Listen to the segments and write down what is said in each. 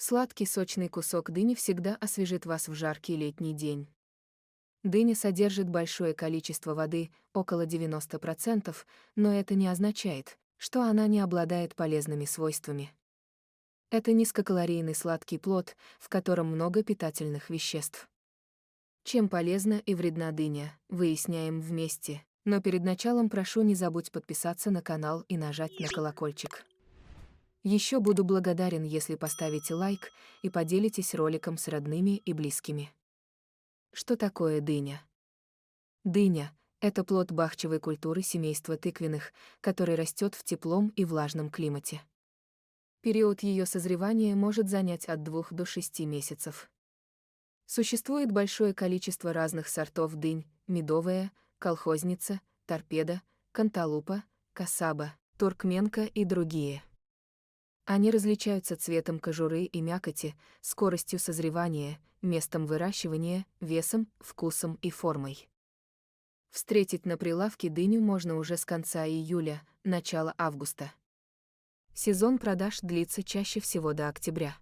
Сладкий сочный кусок дыни всегда освежит вас в жаркий летний день. Дыня содержит большое количество воды, около 90%, но это не означает, что она не обладает полезными свойствами. Это низкокалорийный сладкий плод, в котором много питательных веществ. Чем полезна и вредна дыня, выясняем вместе. Но перед началом прошу не забудь подписаться на канал и нажать на колокольчик. Еще буду благодарен, если поставите лайк и поделитесь роликом с родными и близкими. Что такое дыня? Дыня — это плод бахчевой культуры семейства тыквенных, который растет в теплом и влажном климате. Период ее созревания может занять от 2 до 6 месяцев. Существует большое количество разных сортов дынь: медовая, колхозница, торпеда, канталупа, касаба, туркменка и другие. Они различаются цветом кожуры и мякоти, скоростью созревания, местом выращивания, весом, вкусом и формой. Встретить на прилавке дыню можно уже с конца июля, начала августа. Сезон продаж длится чаще всего до октября.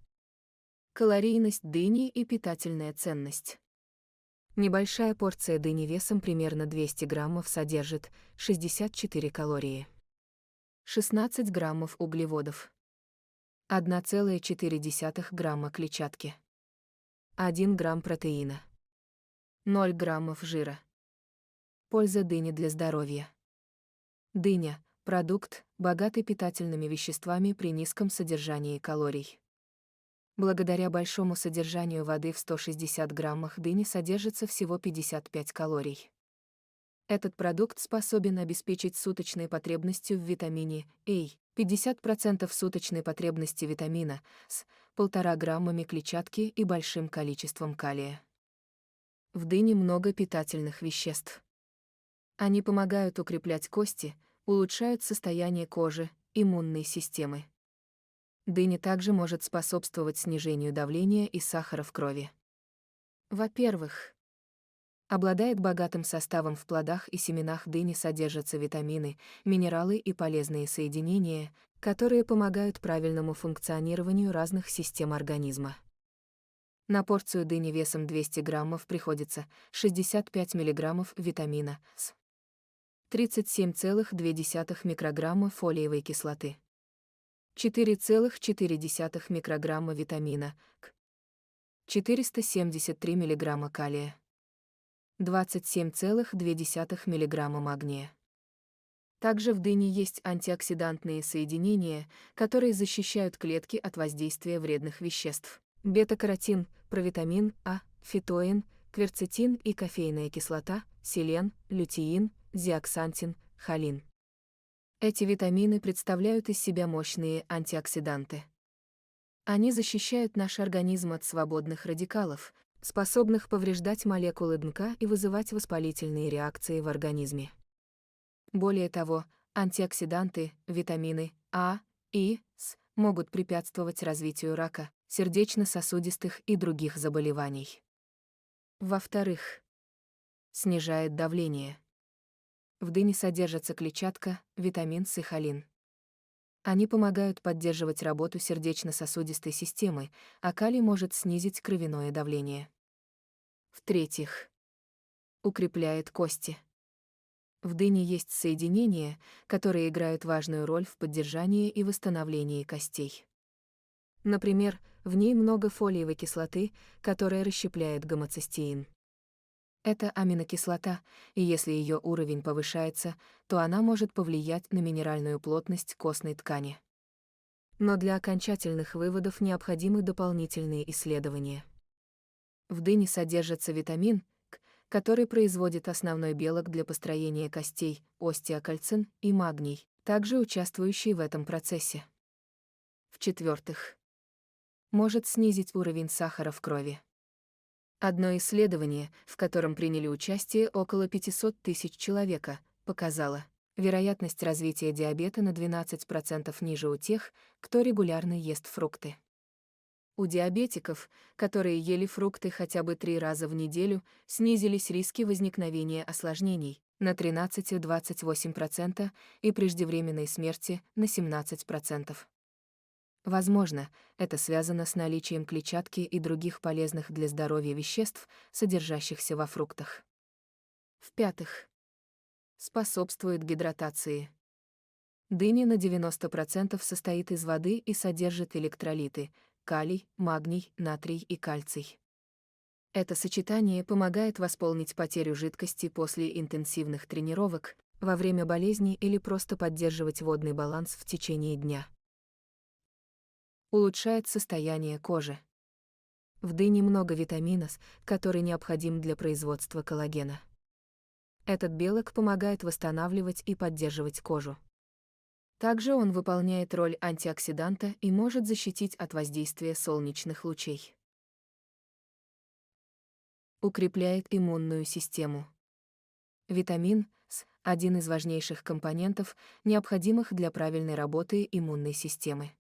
Калорийность дыни и питательная ценность. Небольшая порция дыни весом примерно 200 граммов содержит 64 калории, 16 граммов углеводов, 1,4 грамма клетчатки, 1 грамм протеина, 0 граммов жира. Польза дыни для здоровья. Дыня – продукт, богатый питательными веществами при низком содержании калорий. Благодаря большому содержанию воды в 160 граммах дыни содержится всего 55 калорий. Этот продукт способен обеспечить суточные потребности в витамине А, 50% суточной потребности витамина С, 1,5 граммами клетчатки и большим количеством калия. В дыне много питательных веществ. Они помогают укреплять кости, улучшают состояние кожи, иммунной системы. Дыня также может способствовать снижению давления и сахара в крови. Во-первых, обладает богатым составом. В плодах и семенах дыни содержатся витамины, минералы и полезные соединения, которые помогают правильному функционированию разных систем организма. На порцию дыни весом 200 граммов приходится 65 миллиграммов витамина С, 37,2 микрограмма фолиевой кислоты, 4,4 микрограмма витамина К, 473 миллиграмма калия, 27,2 миллиграмма магния. Также в дыне есть антиоксидантные соединения, которые защищают клетки от воздействия вредных веществ: бета-каротин, провитамин А, фитоин, кверцетин и кофейная кислота, селен, лютеин, зеаксантин, холин. Эти витамины представляют из себя мощные антиоксиданты. Они защищают наш организм от свободных радикалов, способных повреждать молекулы ДНК и вызывать воспалительные реакции в организме. Более того, антиоксиданты, витамины А и С могут препятствовать развитию рака, сердечно-сосудистых и других заболеваний. Во-вторых, снижает давление. В дыне содержатся клетчатка, витамин С и холин. Они помогают поддерживать работу сердечно-сосудистой системы, а калий может снизить кровяное давление. В-третьих, укрепляет кости. В дыне есть соединения, которые играют важную роль в поддержании и восстановлении костей. Например, в ней много фолиевой кислоты, которая расщепляет гомоцистеин. Это аминокислота, и если ее уровень повышается, то она может повлиять на минеральную плотность костной ткани. Но для окончательных выводов необходимы дополнительные исследования. В дыне содержится витамин К, который производит основной белок для построения костей, остеокальцин и магний, также участвующий в этом процессе. В-четвертых, может снизить уровень сахара в крови. Одно исследование, в котором приняли участие около 500 тысяч человек, показало, вероятность развития диабета на 12% ниже у тех, кто регулярно ест фрукты. У диабетиков, которые ели фрукты хотя бы 3 раза в неделю, снизились риски возникновения осложнений на 13-28% и преждевременной смерти на 17%. Возможно, это связано с наличием клетчатки и других полезных для здоровья веществ, содержащихся во фруктах. В-пятых, способствует гидратации. Дыня на 90% состоит из воды и содержит электролиты – калий, магний, натрий и кальций. Это сочетание помогает восполнить потерю жидкости после интенсивных тренировок, во время болезни или просто поддерживать водный баланс в течение дня. Улучшает состояние кожи. В дыне много витамина С, который необходим для производства коллагена. Этот белок помогает восстанавливать и поддерживать кожу. Также он выполняет роль антиоксиданта и может защитить от воздействия солнечных лучей. Укрепляет иммунную систему. Витамин С – один из важнейших компонентов, необходимых для правильной работы иммунной системы.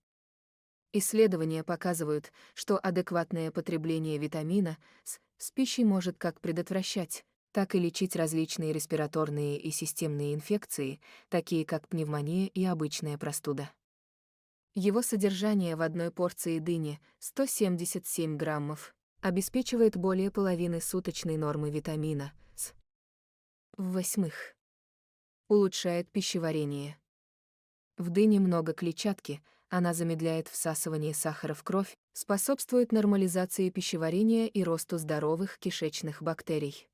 Исследования показывают, что адекватное потребление витамина С с пищей может как предотвращать, так и лечить различные респираторные и системные инфекции, такие как пневмония и обычная простуда. Его содержание в одной порции дыни – 177 граммов, обеспечивает более половины суточной нормы витамина С. В-восьмых, улучшает пищеварение. В дыне много клетчатки, она замедляет всасывание сахара в кровь, способствует нормализации пищеварения и росту здоровых кишечных бактерий.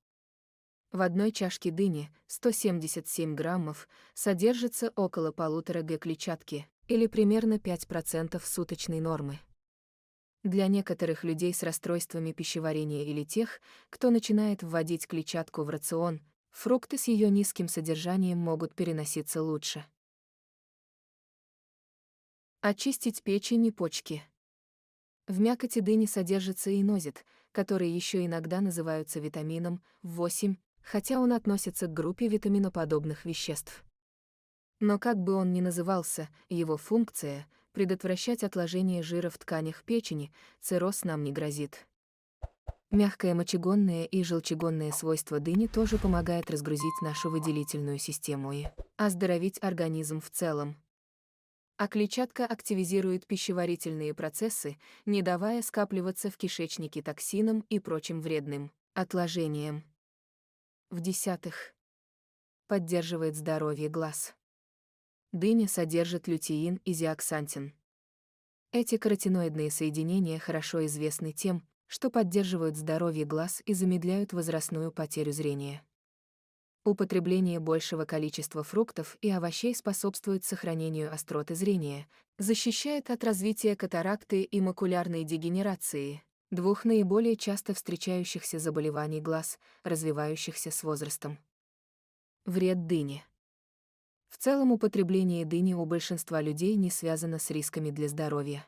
В одной чашке дыни, 177 граммов, содержится около 1,5 г клетчатки, или примерно 5% суточной нормы. Для некоторых людей с расстройствами пищеварения или тех, кто начинает вводить клетчатку в рацион, фрукты с ее низким содержанием могут переноситься лучше. Очистить печень и почки. В мякоти дыни содержится инозит, который еще иногда называются витамином В8, хотя он относится к группе витаминоподобных веществ. Но как бы он ни назывался, его функция – предотвращать отложение жира в тканях печени, цирроз нам не грозит. Мягкое мочегонное и желчегонное свойство дыни тоже помогает разгрузить нашу выделительную систему и оздоровить организм в целом. А клетчатка активизирует пищеварительные процессы, не давая скапливаться в кишечнике токсинам и прочим вредным отложениям. В-десятых, поддерживает здоровье глаз. Дыня содержит лютеин и зеаксантин. Эти каротиноидные соединения хорошо известны тем, что поддерживают здоровье глаз и замедляют возрастную потерю зрения. Употребление большего количества фруктов и овощей способствует сохранению остроты зрения, защищает от развития катаракты и макулярной дегенерации, двух наиболее часто встречающихся заболеваний глаз, развивающихся с возрастом. Вред дыни. В целом употребление дыни у большинства людей не связано с рисками для здоровья.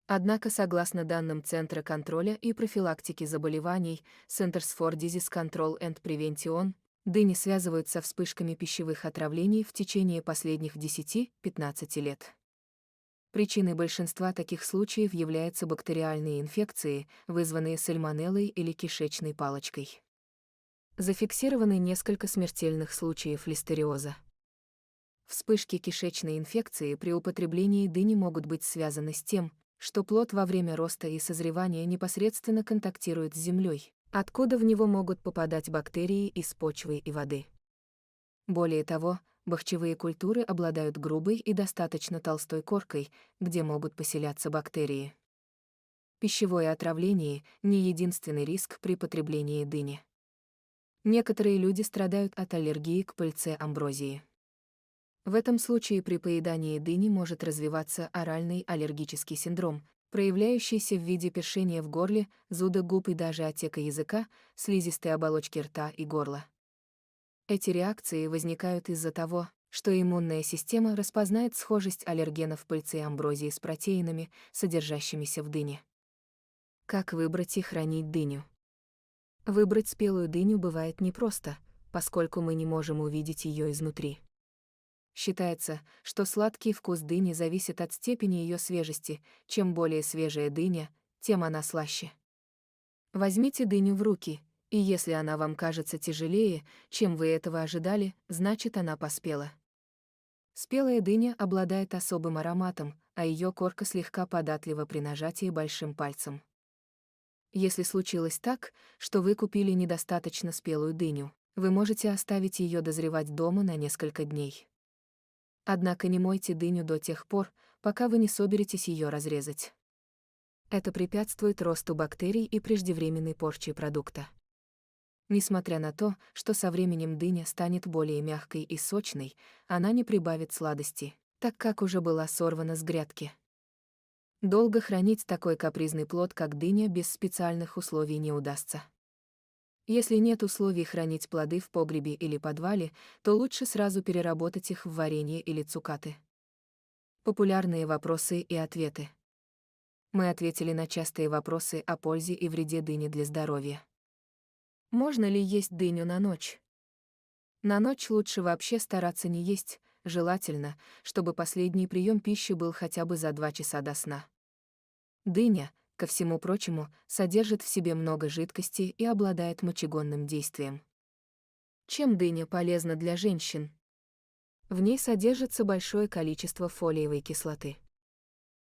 Однако, согласно данным Центра контроля и профилактики заболеваний Centers for Disease Control and Prevention, дыни связывают со вспышками пищевых отравлений в течение последних 10-15 лет. Причиной большинства таких случаев являются бактериальные инфекции, вызванные сальмонеллой или кишечной палочкой. Зафиксированы несколько смертельных случаев листериоза. Вспышки кишечной инфекции при употреблении дыни могут быть связаны с тем, что плод во время роста и созревания непосредственно контактирует с землей, откуда в него могут попадать бактерии из почвы и воды. Более того, бахчевые культуры обладают грубой и достаточно толстой коркой, где могут поселяться бактерии. Пищевое отравление – не единственный риск при потреблении дыни. Некоторые люди страдают от аллергии к пыльце амброзии. В этом случае при поедании дыни может развиваться оральный аллергический синдром, проявляющийся в виде першения в горле, зуда губ и даже отека языка, слизистой оболочки рта и горла. Эти реакции возникают из-за того, что иммунная система распознает схожесть аллергенов пыльцы амброзии с протеинами, содержащимися в дыне. Как выбрать и хранить дыню? Выбрать спелую дыню бывает непросто, поскольку мы не можем увидеть ее изнутри. Считается, что сладкий вкус дыни зависит от степени ее свежести. Чем более свежая дыня, тем она слаще. Возьмите дыню в руки, и если она вам кажется тяжелее, чем вы этого ожидали, значит она поспела. Спелая дыня обладает особым ароматом, а ее корка слегка податлива при нажатии большим пальцем. Если случилось так, что вы купили недостаточно спелую дыню, вы можете оставить ее дозревать дома на несколько дней. Однако не мойте дыню до тех пор, пока вы не соберетесь ее разрезать. Это препятствует росту бактерий и преждевременной порче продукта. Несмотря на то, что со временем дыня станет более мягкой и сочной, она не прибавит сладости, так как уже была сорвана с грядки. Долго хранить такой капризный плод, как дыня, без специальных условий не удастся. Если нет условий хранить плоды в погребе или подвале, то лучше сразу переработать их в варенье или цукаты. Популярные вопросы и ответы. Мы ответили на частые вопросы о пользе и вреде дыни для здоровья. Можно ли есть дыню на ночь? На ночь лучше вообще стараться не есть, желательно, чтобы последний прием пищи был хотя бы за 2 часа до сна. Дыня, ко всему прочему, содержит в себе много жидкости и обладает мочегонным действием. Чем дыня полезна для женщин? В ней содержится большое количество фолиевой кислоты.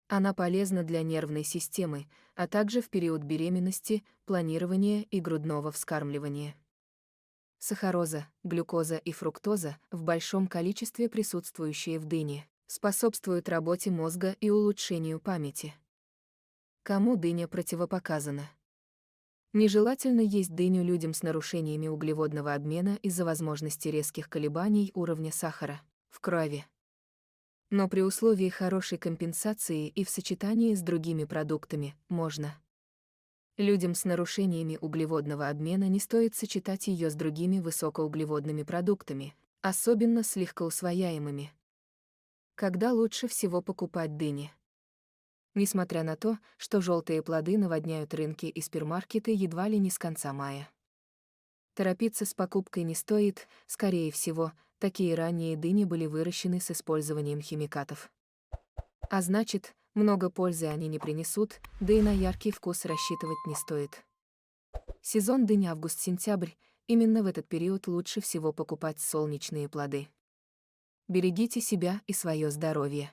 Она полезна для нервной системы, а также в период беременности, планирования и грудного вскармливания. Сахароза, глюкоза и фруктоза, в большом количестве присутствующие в дыне, способствуют работе мозга и улучшению памяти. Кому дыня противопоказана? Нежелательно есть дыню людям с нарушениями углеводного обмена из-за возможности резких колебаний уровня сахара в крови. Но при условии хорошей компенсации и в сочетании с другими продуктами можно. Людям с нарушениями углеводного обмена не стоит сочетать ее с другими высокоуглеводными продуктами, особенно с легкоусвояемыми. Когда лучше всего покупать дыни? Несмотря на то, что желтые плоды наводняют рынки и супермаркеты едва ли не с конца мая. Торопиться с покупкой не стоит, скорее всего, такие ранние дыни были выращены с использованием химикатов. А значит, много пользы они не принесут, да и на яркий вкус рассчитывать не стоит. Сезон дынь август-сентябрь, именно в этот период лучше всего покупать солнечные плоды. Берегите себя и свое здоровье.